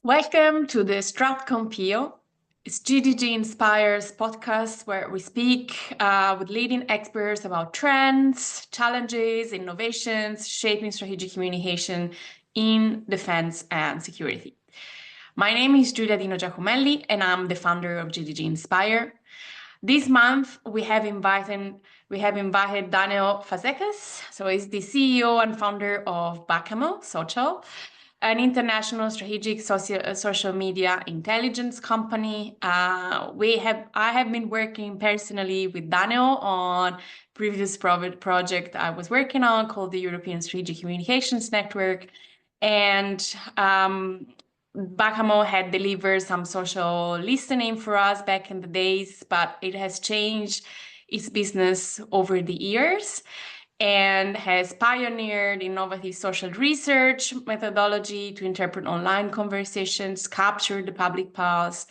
Welcome to the StratCompio. It's GDG Inspires podcast where we speak with leading experts about trends, challenges, innovations, shaping strategic communication in defense and security. My name is Giulia Dino Giacomelli, and I'm the founder of GDG Inspire. This month, we have invited Daniel Fazekas. So he's the CEO and founder of Bakamo Social, an international strategic social media intelligence company. I have been working personally with Daniel on previous project I was working on called the European Strategic Communications Network, and Bakamo had delivered some social listening for us back in the days, but it has changed its business over the years and has pioneered innovative social research methodology to interpret online conversations, capture the public pulse,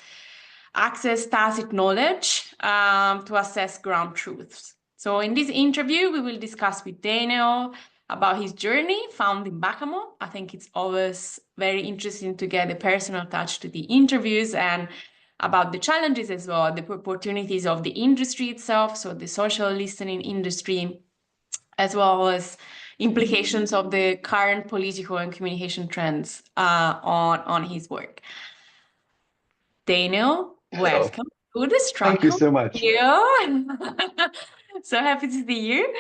access tacit knowledge to assess ground truths. So in this interview, we will discuss with Daniel about his journey founding Bakamo. I think it's always very interesting to get a personal touch to the interviews and about the challenges as well, the opportunities of the industry itself, so the social listening industry, as well as implications of the current political and communication trends on his work. Daniel, welcome to the StratCompio. Thank you so much. So happy to see you.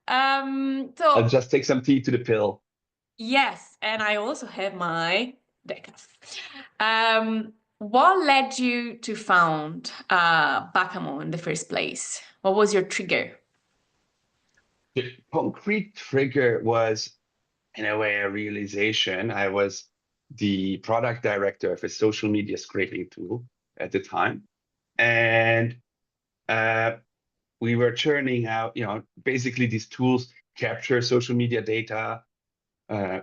I'll just take some tea to the pill. Yes, and I also have my decaf. What led you to found Bakamo in the first place? What was your trigger? The concrete trigger was, in a way, a realization. I was the product director of a social media scraping tool at the time. And we were churning out, basically these tools capture social media data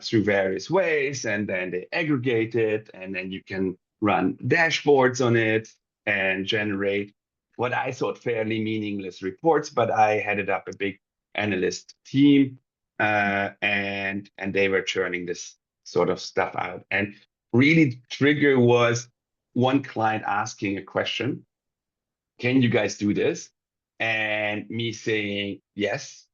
through various ways, and then they aggregate it, and then you can run dashboards on it and generate what I thought fairly meaningless reports, but I headed up a big analyst team, and they were churning this sort of stuff out. And really the trigger was one client asking a question, can you guys do this? And me saying yes.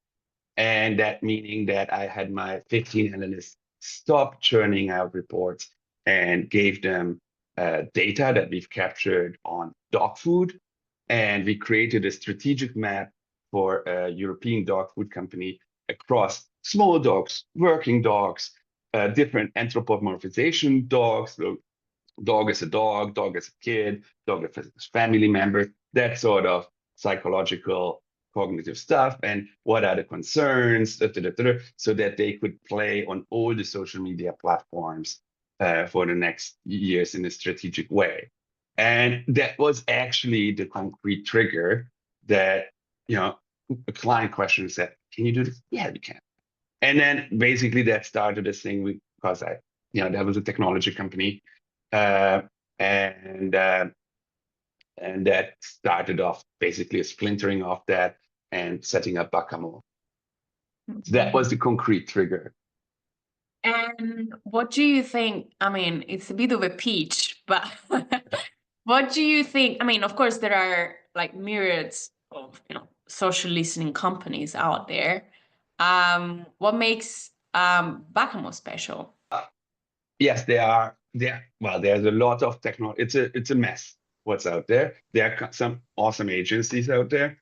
And that meaning that I had my 15 analysts stop churning out reports and gave them data that we've captured on dog food. And we created a strategic map for a European dog food company across small dogs, working dogs, different anthropomorphization dogs. So dog is a dog is a kid, dog is a family member, that sort of psychological cognitive stuff, and what are the concerns, so that they could play on all the social media platforms for the next years in a strategic way. And that was actually the concrete trigger that, a client question said, can you do this? Yeah, we can. And then basically that started this thing because that was a technology company. And that started off basically a splintering of that and setting up Bakamo. That was the concrete trigger. And what do you think? I mean, it's a bit of a pitch, but what do you think? I mean, of course, there are like myriads of social listening companies out there. What makes Bakamo special? Yes, there are. Well, there's a lot of technology. It's a mess what's out there. There are some awesome agencies out there.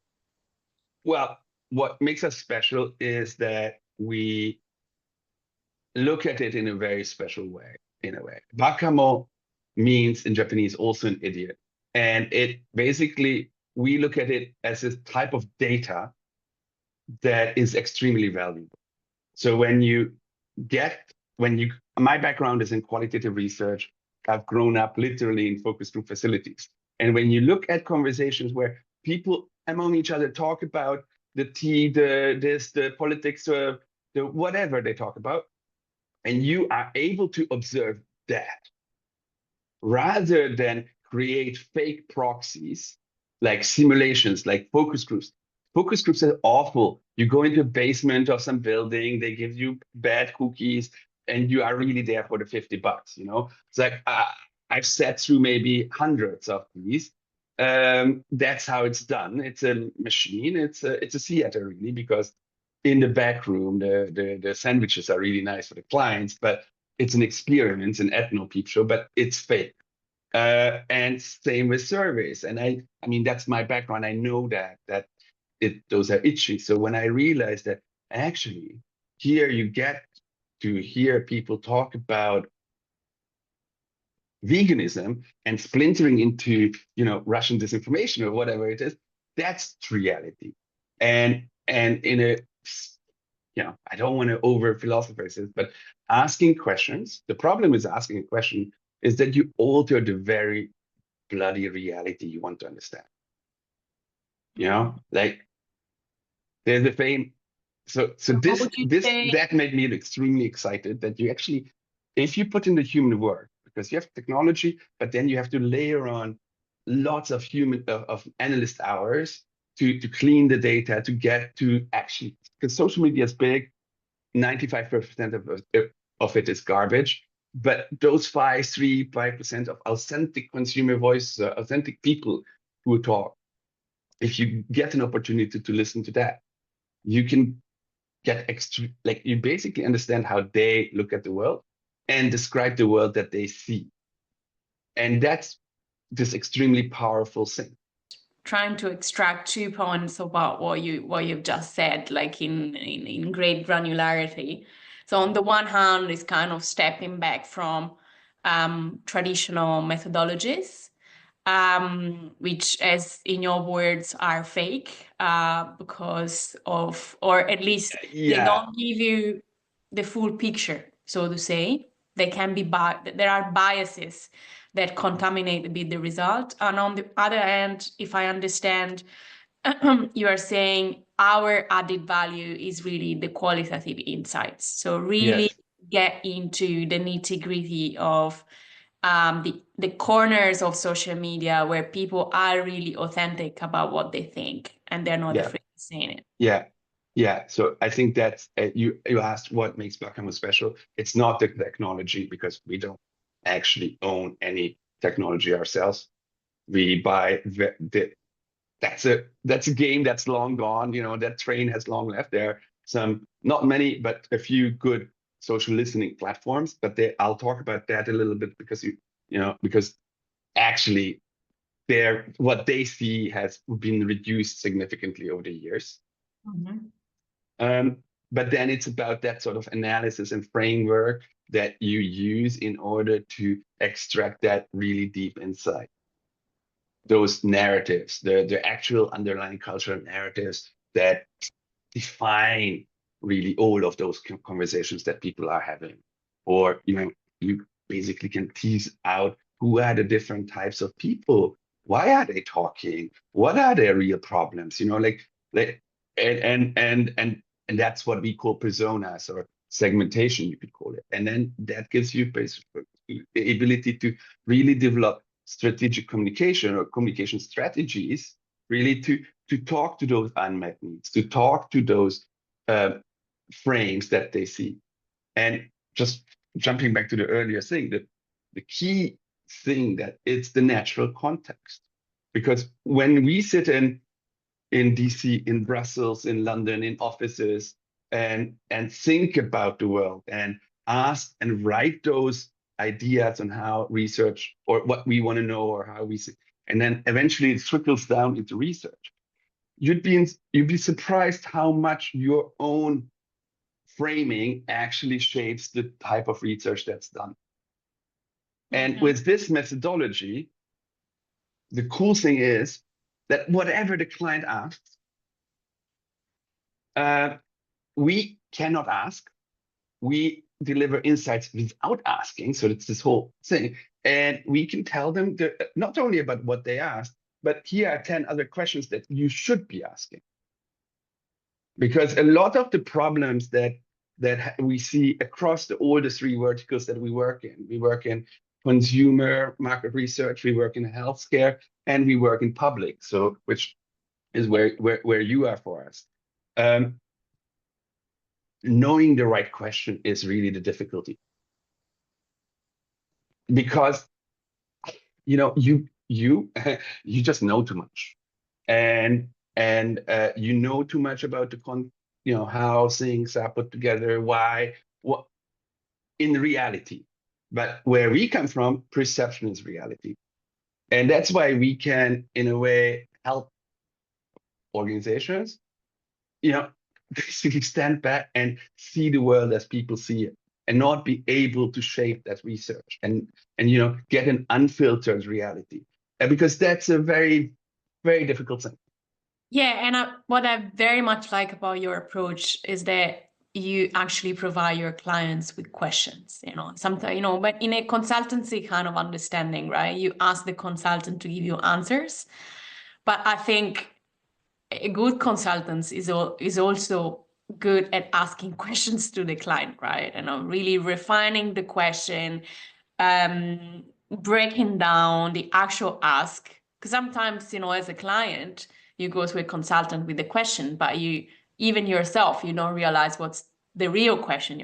Well, what makes us special is that we look at it in a very special way, in a way. Bakamo means in Japanese also an idiot. And it basically, we look at it as a type of data that is extremely valuable. So my background is in qualitative research. I've grown up literally in focus group facilities. And when you look at conversations where people among each other talk about the tea, the politics, the whatever they talk about, and you are able to observe that, rather than create fake proxies, like simulations, like focus groups. Focus groups are awful. You go into a basement of some building, they give you bad cookies, and you are really there for the $50, It's like, I've sat through maybe hundreds of these. That's how it's done. It's a machine. It's a theater really, because in the back room, the sandwiches are really nice for the clients, but it's an experience, an ethno peep show, but it's fake. And same with surveys. And I mean, that's my background. I know that those are itchy. So when I realized that actually here you get to hear people talk about veganism and splintering into, Russian disinformation or whatever it is, that's reality. And in a, I don't want to over philosophize this, but asking questions, the problem with asking a question is that you alter the very bloody reality you want to understand. Like there's a fame. So What would you say? that made me extremely excited that you actually, if you put in the human work, because you have technology, but then you have to layer on lots of of analyst hours to clean the data, to get to actually, because social media is big, 95% of it is garbage. But those 5% of authentic consumer voice, authentic people who talk, if you get an opportunity to listen to that, you can get extra, like you basically understand how they look at the world and describe the world that they see. And that's this extremely powerful thing. Trying to extract 2 points about what you've just said, like in great granularity. So on the one hand, it's kind of stepping back from traditional methodologies, which, as in your words, are fake because of, or at least they don't give you the full picture, so to say. They can be there are biases that contaminate a bit the result. And on the other hand, if I understand, you are saying our added value is really the qualitative insights. So really get into the nitty-gritty of the corners of social media where people are really authentic about what they think and they're not afraid of saying it. Yeah. So I think that's you asked what makes Bakamo special. It's not the technology, because we don't actually own any technology ourselves. We buy that's a game that's long gone. That train has long left. There are some, not many, but a few good social listening platforms. But I'll talk about that a little bit, because because actually what they see has been reduced significantly over the years. But then it's about that sort of analysis and framework that you use in order to extract that really deep insight. Those narratives, the actual underlying cultural narratives that define really all of those conversations that people are having. Or, you basically can tease out who are the different types of people. Why are they talking? What are their real problems? And that's what we call personas, or segmentation, you could call it. And then that gives you basically the ability to really develop strategic communication or communication strategies, really to talk to those unmet needs, to talk to those frames that they see. And just jumping back to the earlier thing, the key thing that it's the natural context. Because when we sit in DC, in Brussels, in London, in offices, and think about the world and ask and write those ideas on how research, or what we want to know, or how we see, and then eventually it trickles down into research. You'd be surprised how much your own framing actually shapes the type of research that's done. And with this methodology, the cool thing is that whatever the client asks, we cannot ask. We deliver insights without asking. So it's this whole thing. And we can tell them not only about what they asked, but here are 10 other questions that you should be asking. Because a lot of the problems that we see across all the three verticals that we work in consumer market research, we work in healthcare, and we work in public. So which is where you are for us. Knowing the right question is really the difficulty. Because you just know too much, and you know too much about how things are put together, why, what in reality. But where we come from, perception is reality. And that's why we can, in a way, help organizations, basically stand back and see the world as people see it, and not be able to shape that research and get an unfiltered reality. And because that's a very, very difficult thing. Yeah, and what I very much like about your approach is that you actually provide your clients with questions, sometimes, but in a consultancy kind of understanding, right? You ask the consultant to give you answers. But I think a good consultant is also good at asking questions to the client, right? And really refining the question, breaking down the actual ask. Because sometimes, as a client, you go to a consultant with a question, but even yourself, you don't realize what's the real question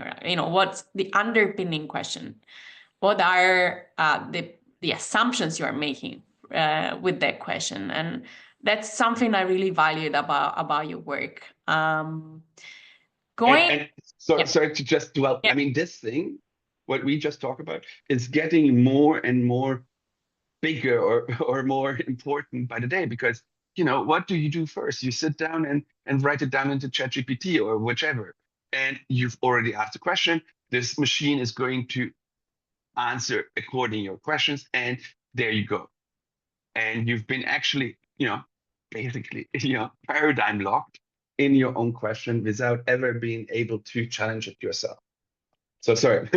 what's the underpinning question. What are the assumptions you are making with that question? And that's something I really valued about your work. Sorry to just dwell. Yeah. I mean, this thing, what we just talked about, is getting more and more bigger or more important by the day, because what do you do first? You sit down and write it down into ChatGPT or whichever, and you've already asked a question. This machine is going to answer according to your questions, and there you go. And you've been actually basically paradigm locked in your own question without ever being able to challenge it yourself. So sorry.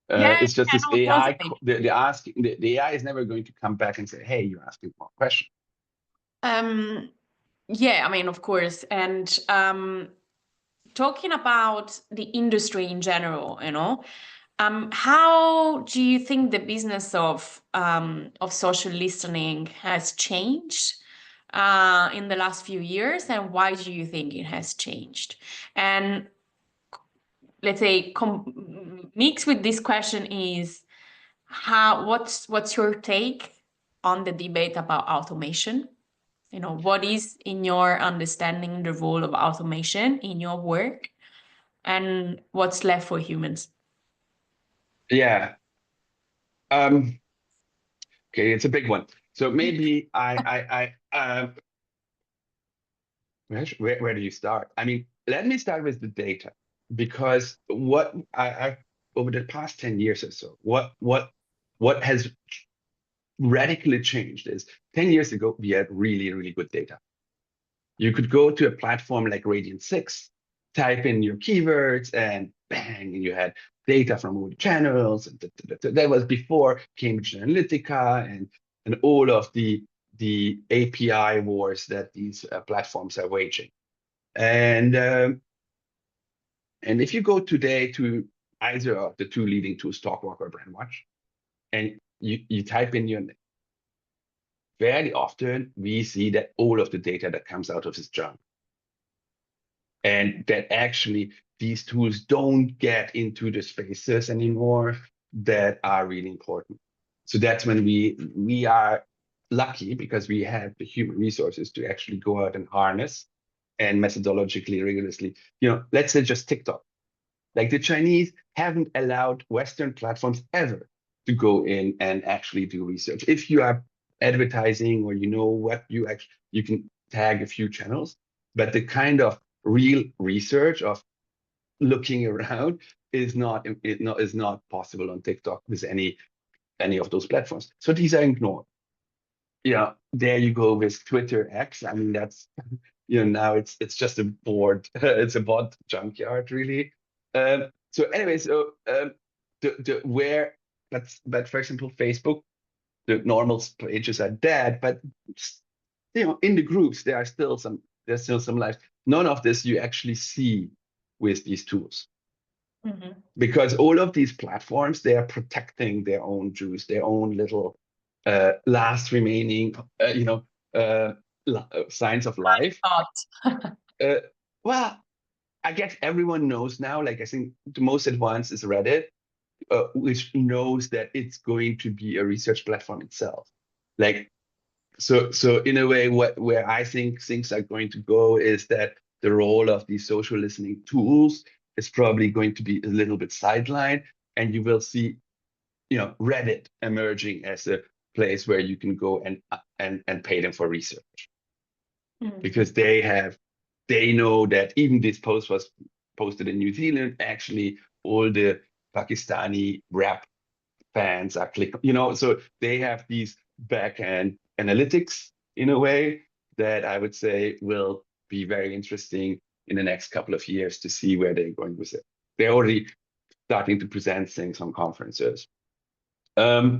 It's just this No, AI. totally. The AI is never going to come back and say, "Hey, you're asking one question." Yeah, I mean, of course. And talking about the industry in general, how do you think the business of social listening has changed in the last few years, and why do you think it has changed? And let's say mixed with this question is what's your take on the debate about automation? What is, in your understanding, the role of automation in your work, and what's left for humans? Yeah. Okay, it's a big one. So maybe where do you start? I mean, let me start with the data, because what I over the past 10 years or so, what has radically changed is 10 years ago, we had really, really good data. You could go to a platform like Radiant6, type in your keywords, and bang, you had data from all the channels. That was before Cambridge Analytica and all of the API wars that these platforms are waging. And if you go today to either of the two leading tools, TalkWalk or Brandwatch, and you type in your name, very often we see that all of the data that comes out of is junk. And that actually these tools don't get into the spaces anymore that are really important. So that's when we are lucky, because we have the human resources to actually go out and harness and methodologically, rigorously, let's say just TikTok. Like, the Chinese haven't allowed Western platforms ever to go in and actually do research. If you are advertising, or what you can tag a few channels, but the kind of real research of looking around is not possible on TikTok with any of those platforms. So these are ignored. There you go with Twitter X. I mean, that's now it's just a board. It's a bot junkyard, really. So anyway, but for example, Facebook, the normal pages are dead, but in the groups there's still some life. None of this you actually see with these tools. Mm-hmm. Because all of these platforms, they are protecting their own juice, their own little last remaining signs of life. Well, I guess everyone knows now, like, I think the most advanced is Reddit. which knows that it's going to be a research platform itself. Like, so in a way, where I think things are going to go is that the role of these social listening tools is probably going to be a little bit sidelined, and you will see, Reddit emerging as a place where you can go and pay them for research, because they know that even this post was posted in New Zealand, actually all the Pakistani rap fans are clicking, so they have these back-end analytics in a way that I would say will be very interesting in the next couple of years to see where they're going with it. They're already starting to present things on conferences. Yeah,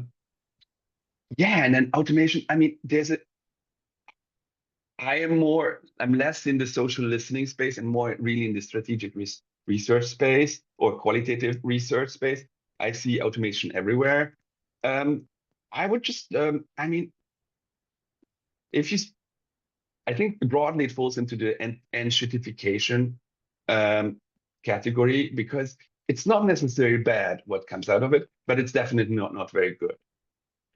and then automation. I mean, I'm less in the social listening space and more really in the strategic research space or qualitative research space. I see automation everywhere. I would just, I mean, if you, I think broadly it falls into the enshittification category, because it's not necessarily bad what comes out of it, but it's definitely not very good.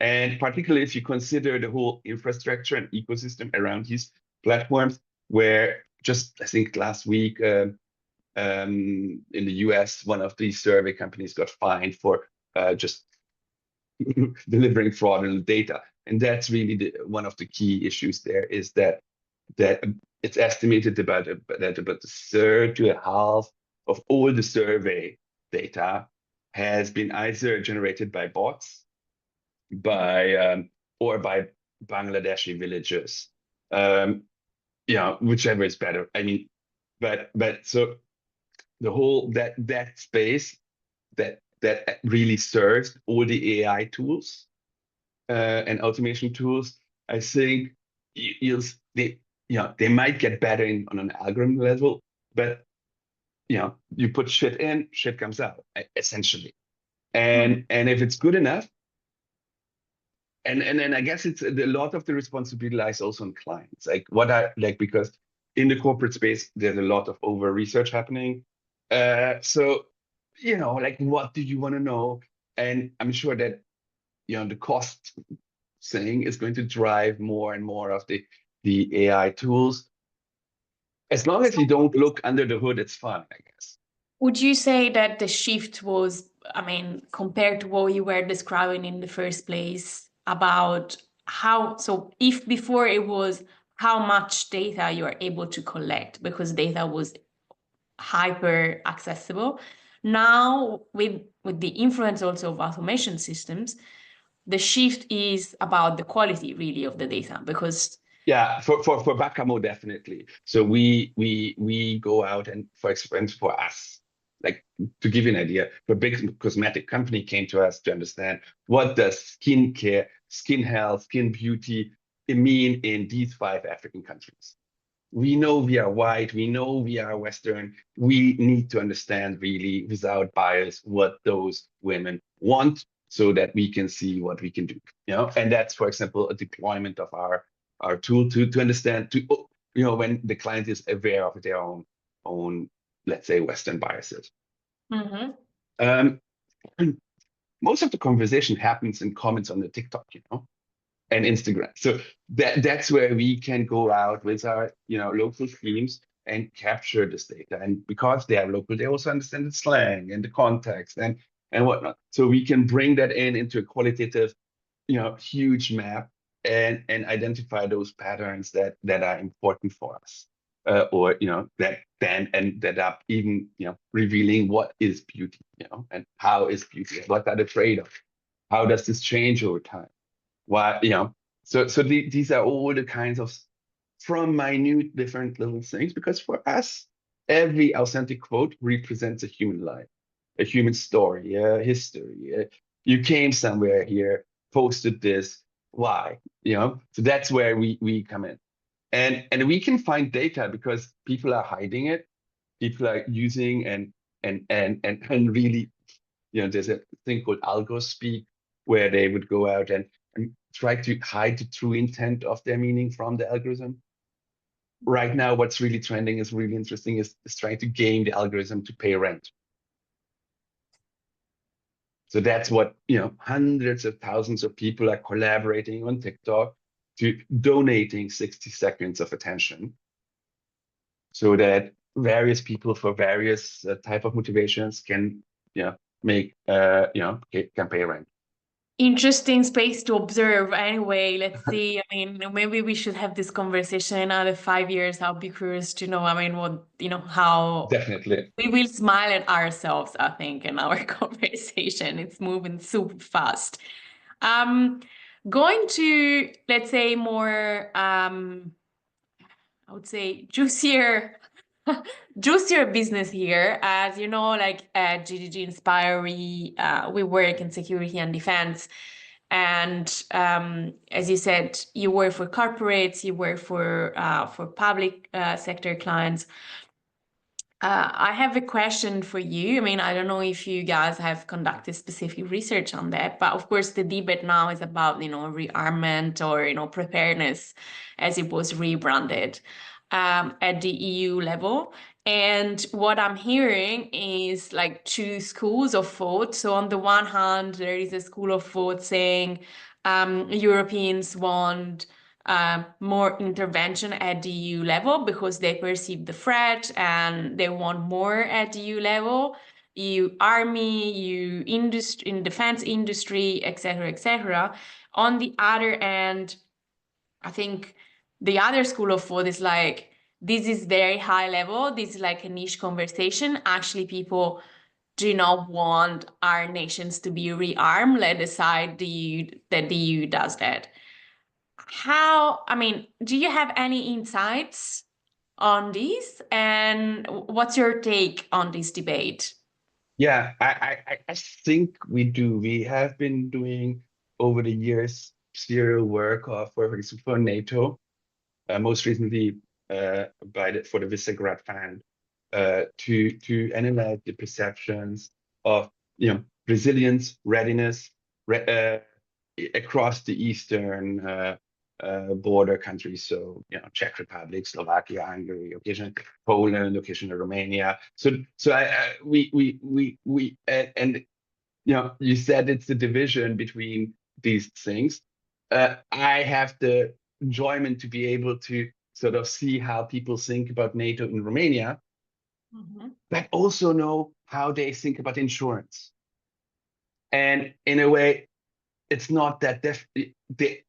And particularly if you consider the whole infrastructure and ecosystem around these platforms, where just I think last week in the US, one of these survey companies got fined for just delivering fraudulent data. And that's really one of the key issues there, is that it's estimated that about a third to a half of all the survey data has been either generated by bots, or by Bangladeshi villagers. Whichever is better. I mean, but so the whole that space that really serves all the AI tools and automation tools, I think they might get better on an algorithm level, but you put shit in, shit comes out essentially, and if it's good enough. And then I guess it's a lot of the responsibility lies also on clients. Because in the corporate space, there's a lot of over research happening. So, what do you want to know? And I'm sure that, the cost thing is going to drive more and more of the AI tools. As long as you don't look under the hood, it's fun, I guess. Would you say that the shift was, I mean, compared to what you were describing in the first place about so if before it was how much data you are able to collect because data was hyper accessible, now with the influence also of automation systems, the shift is about the quality really of the data, because yeah, for Bakamo, definitely. So we go out and for us, like to give you an idea, a big cosmetic company came to us to understand what does skincare, skin health, skin beauty mean in these 5 African countries. We know we are white, we know we are Western. We need to understand really without bias what those women want so that we can see what we can do. And that's, for example, a deployment of our tool to understand, when the client is aware of their own, let's say, Western biases. Um, most of the conversation happens in comments on the TikTok, and Instagram. So that's where we can go out with our local teams and capture this data. And because they are local, they also understand the slang and the context and whatnot. So we can bring that into a qualitative, huge map and identify those patterns that are important for us. Or that are even revealing what is beauty, and how is beauty, what are the trade-offs, how does this change over time. Why, so these are all the kinds of from minute different little things, because for us, every authentic quote represents a human life, a human story, a history. You came somewhere here, posted this, why? So that's where we come in. And we can find data because people are hiding it, people are using and really, there's a thing called algo speak, where they would go out and try to hide the true intent of their meaning from the algorithm. Right now, what's really trending is really interesting is trying to game the algorithm to pay rent. So that's what, hundreds of thousands of people are collaborating on TikTok to donating 60 seconds of attention so that various people for various type of motivations can, make, campaign rank. Interesting space to observe. Anyway, let's see. I mean, maybe we should have this conversation in another 5 years. I'll be curious to know, I mean, what, how Definitely. we will smile at ourselves, I think, in our conversation. It's moving super fast. Going to, let's say, more, I would say, juicier business here. As you know, like at GDG Inspire, we work in security and defense. And as you said, you work for corporates, you work for public sector clients. I have a question for you. I mean, I don't know if you guys have conducted specific research on that, but of course the debate now is about, rearmament or, preparedness as it was rebranded at the EU level. And what I'm hearing is like two schools of thought. So on the one hand, there is a school of thought saying Europeans want more intervention at the EU level because they perceive the threat and they want more at the EU level. EU army, EU industry, in defense industry, etc., etc. On the other end, I think the other school of thought is like, this is very high level. This is like a niche conversation. Actually, people do not want our nations to be rearmed. Let aside that the EU does that. I mean, do you have any insights on this? And what's your take on this debate? Yeah, I think we do. We have been doing over the years serial work for example, for NATO, most recently for the Visegrad Fund, to analyze the perceptions of resilience, readiness across the eastern border countries. So Czech Republic, Slovakia, Hungary, occasionally Poland, occasionally Romania. So we and you said it's the division between these things. I have the enjoyment to be able to sort of see how people think about NATO in Romania, but also know how they think about insurance. And in a way, it's not that they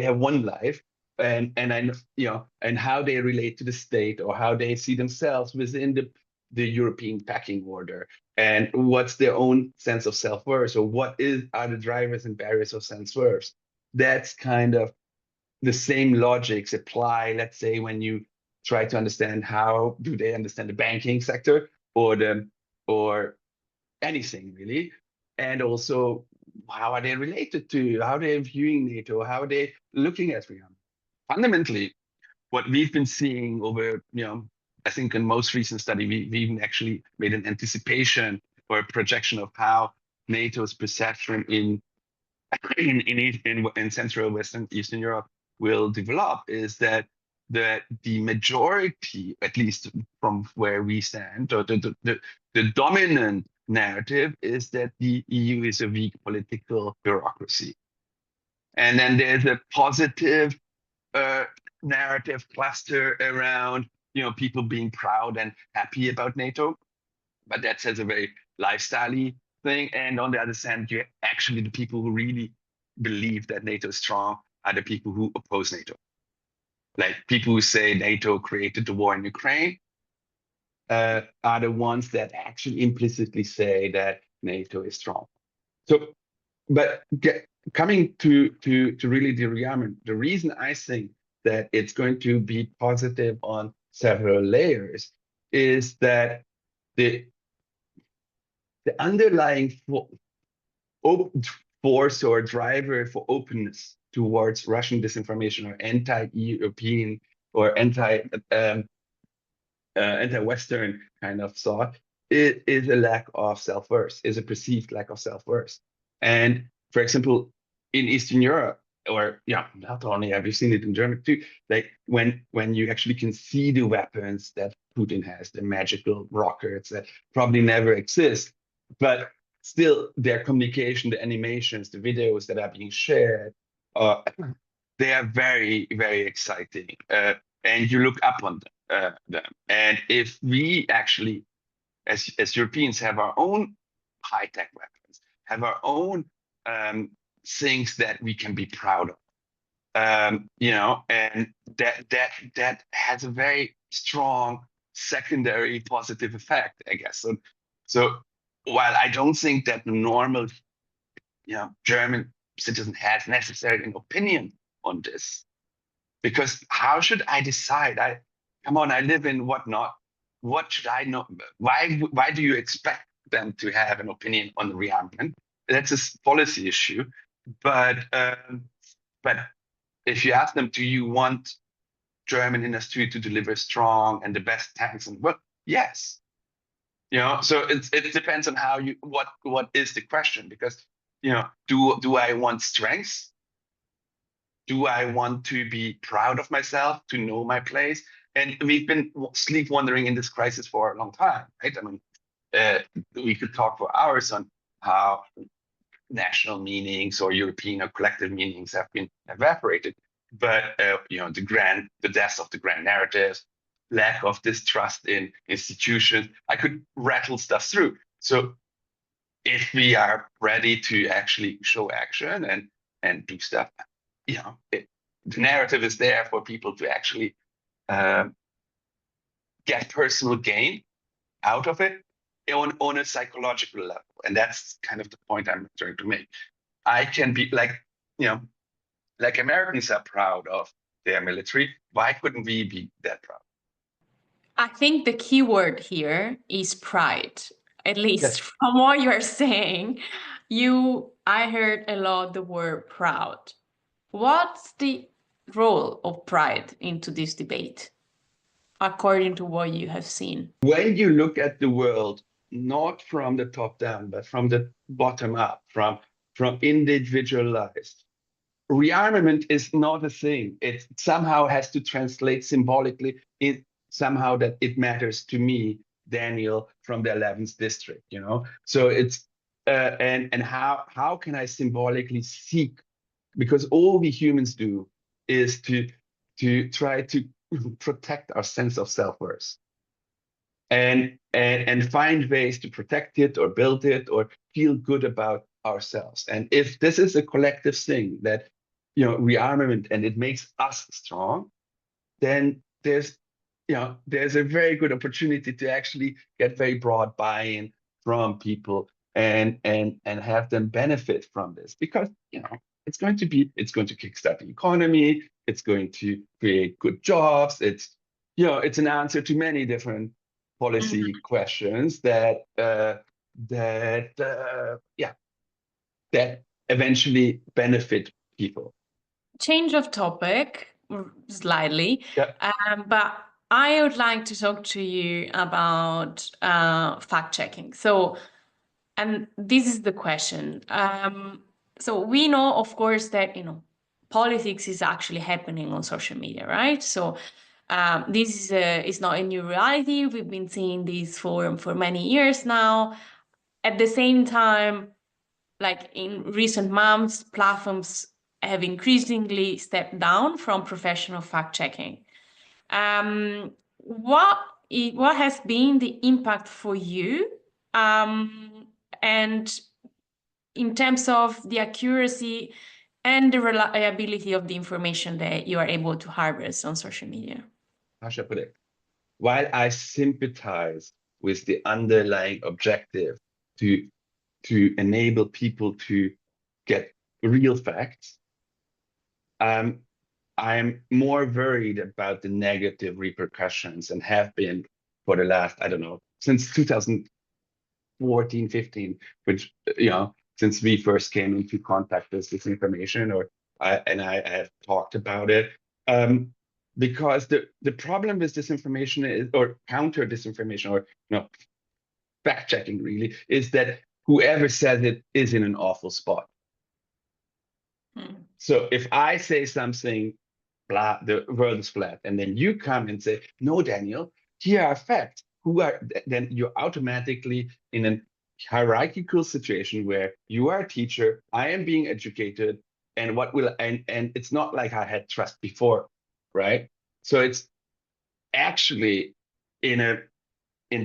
have one life, and I and how they relate to the state or how they see themselves within the European pecking order, and what's their own sense of self-worth, or are the drivers and barriers of self-worth. That's kind of the same logics apply, let's say, when you try to understand how do they understand the banking sector or anything really, and also how are they related to, how they're viewing NATO, how are they looking at freedom. Fundamentally, what we've been seeing over, I think in most recent study, we even actually made an anticipation or a projection of how NATO's perception in Central, Western, Eastern Europe will develop, is that the majority, at least from where we stand, or the dominant narrative is that the EU is a weak political bureaucracy. And then there's a positive narrative cluster around people being proud and happy about NATO, but that says a very lifestyle-y thing. And on the other hand, you actually the people who really believe that NATO is strong are the people who oppose NATO. Like people who say NATO created the war in Ukraine are the ones that actually implicitly say that NATO is strong. So, but coming to really the rearmament, the reason I think that it's going to be positive on several layers is that the underlying force or driver for openness towards Russian disinformation or anti-European or anti-Western kind of thought, it is a lack of self-worth, is a perceived lack of self-worth. And for example, in Eastern Europe, or not only have you seen it in Germany too, like when you actually can see the weapons that Putin has, the magical rockets that probably never exist, but still their communication, the animations, the videos that are being shared, they are very, very exciting. And you look up on them. And if we actually, as Europeans, have our own high-tech weapons, have our own things that we can be proud of, and that has a very strong secondary positive effect, I guess. So while I don't think that the normal, German citizen has necessarily an opinion on this, because how should I decide? Come on, I live in whatnot. What should I know? Why do you expect them to have an opinion on the rearmament? That's a policy issue. But if you ask them, do you want German industry to deliver strong and the best tanks? And well, yes. So it depends on how what is the question, because do I want strengths? Do I want to be proud of myself, to know my place? And we've been sleep wandering in this crisis for a long time, right? I mean, we could talk for hours on how national meanings or European or collective meanings have been evaporated. But the death of the grand narratives, lack of distrust in institutions, I could rattle stuff through. So if we are ready to actually show action and do stuff, the narrative is there for people to actually get personal gain out of it on a psychological level. And that's kind of the point I'm trying to make. I can be like Americans are proud of their military. Why couldn't we be that proud? I think the key word here is pride. At least Yes. from what you are saying, I heard a lot the word proud. What's the role of pride into this debate, according to what you have seen? When you look at the world, not from the top down, but from the bottom up, from individualized, rearmament is not a thing. It somehow has to translate symbolically somehow that it matters to me, Daniel, from the 11th district, So it's and how can I symbolically seek, because all we humans do is to try to protect our sense of self-worth and find ways to protect it or build it or feel good about ourselves. And if this is a collective thing that rearmament and it makes us strong, then there's a very good opportunity to actually get very broad buy-in from people and have them benefit from this, because it's going to kickstart the economy, it's going to create good jobs, it's an answer to many different policy questions that eventually benefit people. Change of topic slightly, Yeah. but I would like to talk to you about fact checking. So, and this is the question. So we know, of course, that politics is actually happening on social media, right? So this is not a new reality. We've been seeing this for many years now. At the same time, like in recent months, platforms have increasingly stepped down from professional fact checking. What has been the impact for you, and in terms of the accuracy and the reliability of the information that you are able to harvest on social media? How should I put it? While I sympathize with the underlying objective to enable people to get real facts, I'm more worried about the negative repercussions, and have been for the last, I don't know, since 2014, 15, which, since we first came into contact with this information, I have talked about it. Because the problem with disinformation is, or counter disinformation, or fact checking really, is that whoever says it is in an awful spot. So if I say something, blah, the world is flat, and then you come and say, no, Daniel, here are facts. Then you're automatically in an hierarchical situation where you are a teacher, I am being educated, and it's not like I had trust before, right? So it's actually in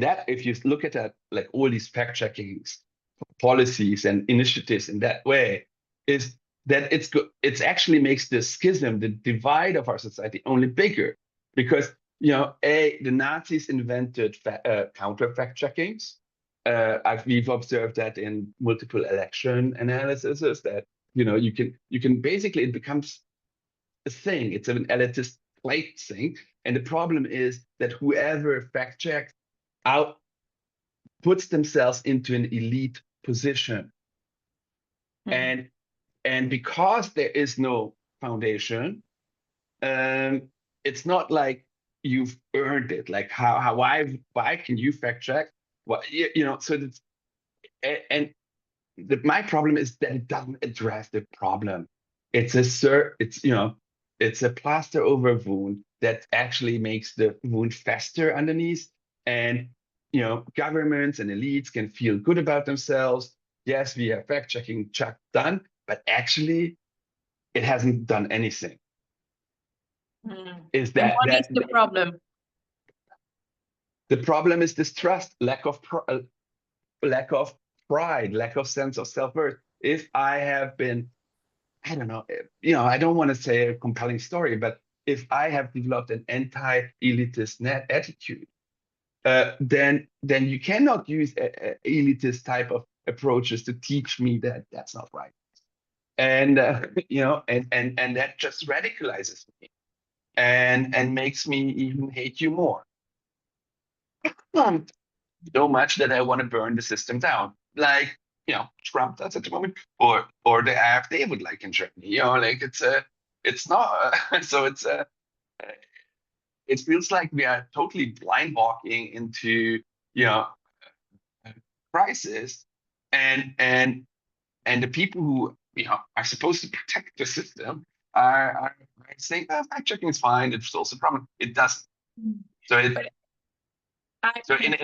that, if you look at that, like all these fact checkings, policies and initiatives in that way, is that it's actually makes the schism, the divide of our society only bigger, because the Nazis invented counter fact checkings. We've observed that in multiple election analyses that you can basically, it becomes a thing. It's an elitist plate thing, and the problem is that whoever fact checks out puts themselves into an elite position, and because there is no foundation, it's not like you've earned it. Like why can you fact check? Well, so that's, and my problem is that it doesn't address the problem. It's a plaster over a wound that actually makes the wound fester underneath. And governments and elites can feel good about themselves. Yes, we have fact checking check done, but actually it hasn't done anything. Is And that what is the problem? The problem is distrust, lack of pride, lack of sense of self-worth. If I have been, I don't know, I don't want to say a compelling story, but if I have developed an anti-elitist attitude, then you cannot use elitist type of approaches to teach me that that's not right. And and that just radicalizes me and makes me even hate you more. So much that I want to burn the system down, like Trump does at the moment, or the AfD would like in Germany. Like it's not. So it feels like we are totally blind walking into crisis, and the people who are supposed to protect the system are saying, fact checking is fine. It solves the problem. It doesn't. So in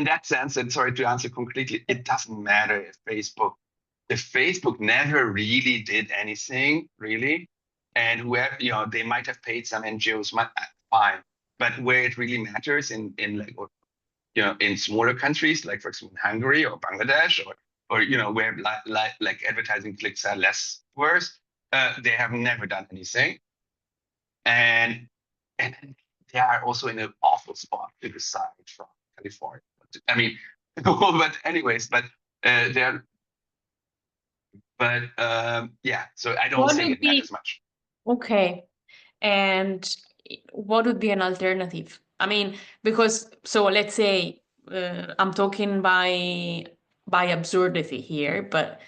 that sense, and sorry to answer concretely, it doesn't matter if Facebook never really did anything, really, and where they might have paid some NGOs, fine. But where it really matters in like in smaller countries, like for example Hungary or Bangladesh, or where like advertising clicks are less worse, they have never done anything, and they are also in an awful spot to decide from California. I mean, but anyways, they're, yeah. So I don't think it matters much. Okay, and what would be an alternative? I mean, because so let's say I'm talking by absurdity here, but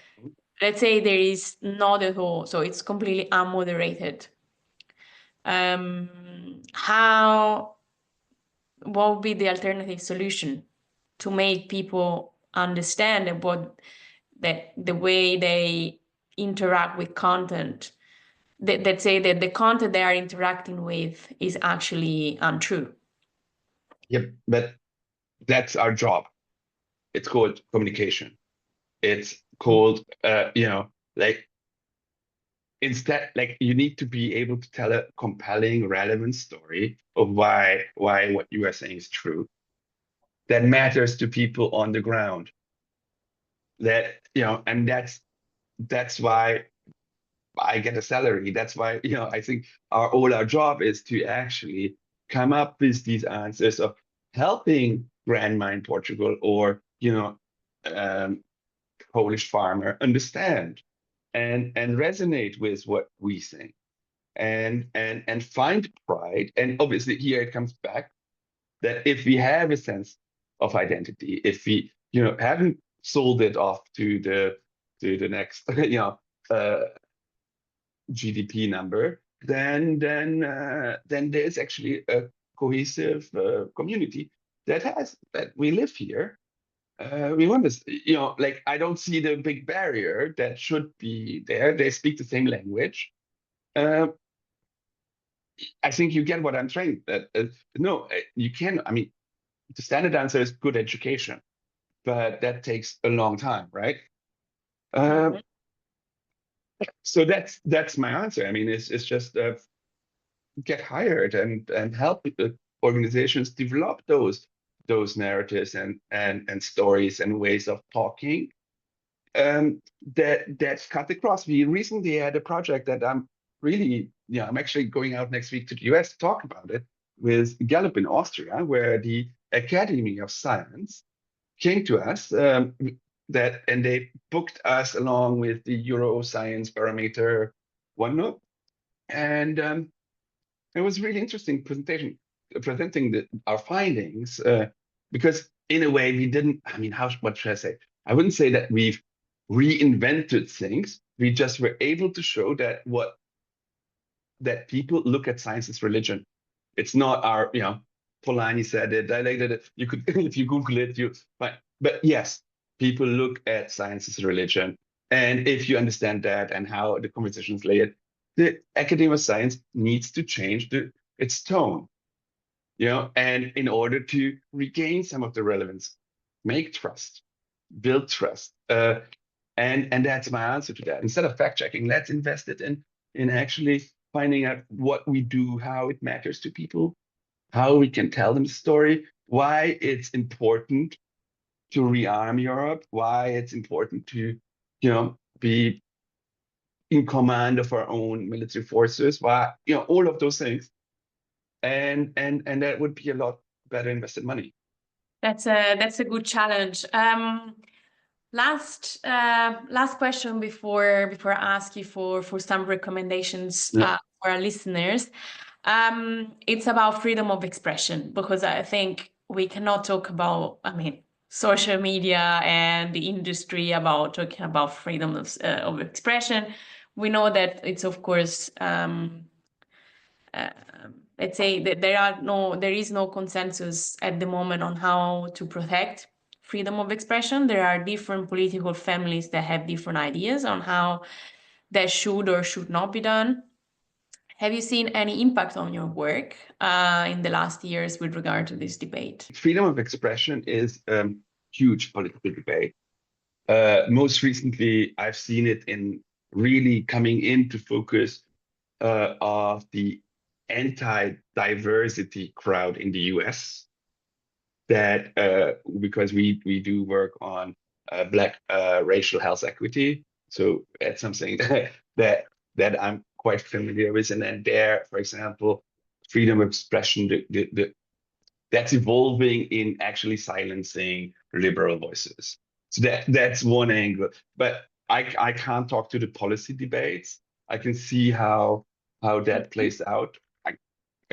let's say there is not at all, so it's completely unmoderated. What would be the alternative solution to make people understand that the way they interact with content, that say that the content they are interacting with is actually untrue? Yep, but that's our job. It's called communication. It's called like, instead, like, you need to be able to tell a compelling, relevant story of why what you are saying is true, that matters to people on the ground. That and that's why I get a salary. That's why I think our job is to actually come up with these answers of helping grandma in Portugal or Polish farmer understand and resonate with what we think, and find pride. And obviously here it comes back that if we have a sense of identity, if we haven't sold it off to the next GDP number, then there is actually a cohesive community that we live here. We want this, like, I don't see the big barrier that should be there. They speak the same language. I think you get what I'm saying. No, you can. I mean, the standard answer is good education. but that takes a long time, right? So that's my answer. I mean, it's just get hired and help organizations develop those narratives and stories and ways of talking that cut across. We recently had a project that I'm really, I'm actually going out next week to the US to talk about it with Gallup in Austria, where the Academy of Science came to us and they booked us along with the Euroscience Barometer OneNote. And it was really interesting presenting our findings because in a way we didn't, I mean, what should I say? I wouldn't say that we've reinvented things. We just were able to show that people look at science as religion. It's not our, Polanyi said it, I like that you could, if you Google it, but yes, people look at science as a religion. And if you understand that and how the conversation is layered, the Academy of Science needs to change its tone, and in order to regain some of the relevance, make trust, build trust. And that's my answer to that. Instead of fact checking, let's invest it in actually finding out what we do, how it matters to people, how we can tell them the story, why it's important to rearm Europe, why it's important to, be in command of our own military forces, why, all of those things. And that would be a lot better invested money. That's a good challenge. Last question before I ask you for some recommendations for our listeners. It's about freedom of expression, because I think we cannot talk about, social media and the industry about talking about freedom of expression. We know that it's, of course, let's say that there is no consensus at the moment on how to protect freedom of expression. There are different political families that have different ideas on how that should or should not be done. Have you seen any impact on your work in the last years with regard to this debate? Freedom of expression is a huge political debate. Most recently, I've seen it in really coming into focus of the anti-diversity crowd in the US. That because we do work on Black racial health equity, so that's something that I'm quite familiar with. And then there, for example, freedom of expression, that's evolving in actually silencing liberal voices. So that's one angle. But I can't talk to the policy debates. I can see how that plays out. I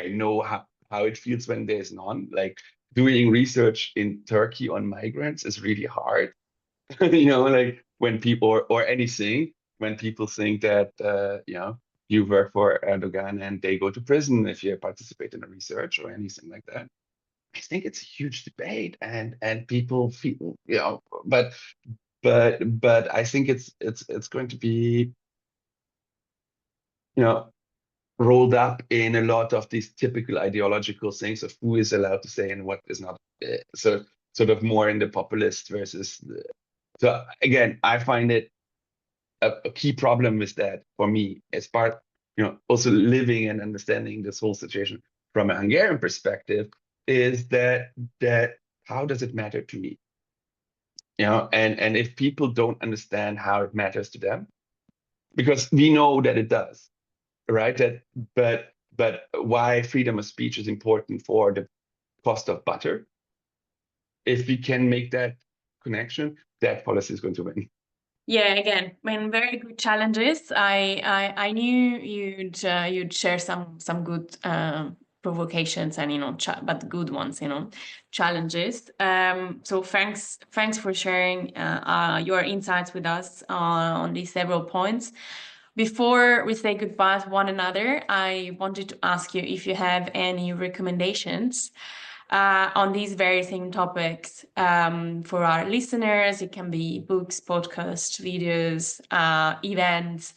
know how it feels when there's none. Like doing research in Turkey on migrants is really hard. Like when people or anything, when people think that you work for Erdogan and they go to prison if you participate in a research or anything like that. I think it's a huge debate and people feel, but I think it's going to be, rolled up in a lot of these typical ideological things of who is allowed to say and what is not. So sort of more in the populist versus so again, I find it a key problem with that for me as part, also living and understanding this whole situation from a Hungarian perspective is that how does it matter to me? And if people don't understand how it matters to them, because we know that it does, right? But why freedom of speech is important for the cost of butter. If we can make that connection, that policy is going to win. Yeah, again, very good challenges. I knew you'd share some good provocations and but good ones, challenges. So thanks for sharing your insights with us on these several points. Before we say goodbye to one another, I wanted to ask you if you have any recommendations on these very same topics for our listeners. It can be books, podcasts, videos, events,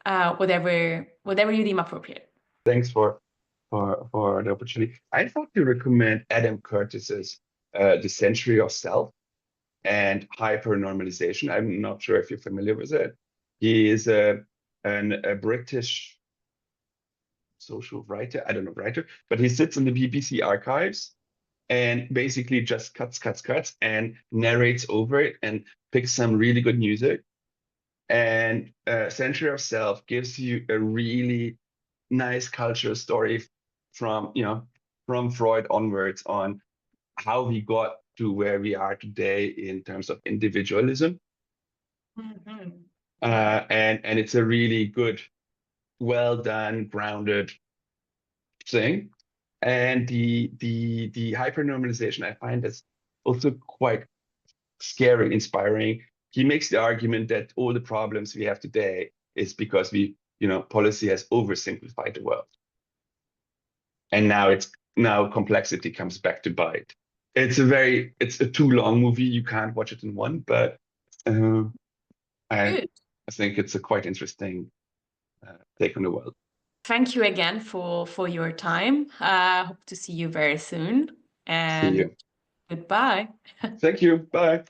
whatever you deem appropriate. Thanks for the opportunity. I thought to recommend Adam Curtis's The Century of Self. and HyperNormalisation. I'm not sure if you're familiar with it. He is a British social writer, I don't know, writer, but he sits in the BBC archives and basically just cuts, and narrates over it and picks some really good music. And Century of Self gives you a really nice cultural story from, from Freud onwards on how we got to where we are today in terms of individualism. And it's a really good, well done, grounded thing. And the hypernormalization I find is also quite scary, inspiring. He makes the argument that all the problems we have today is because policy has oversimplified the world. And now complexity comes back to bite. It's a too long movie. You can't watch it in one, but I think it's a quite interesting take on the world. Thank you again for your time. Hope to see you very soon. And See you. goodbye. Thank you. Bye.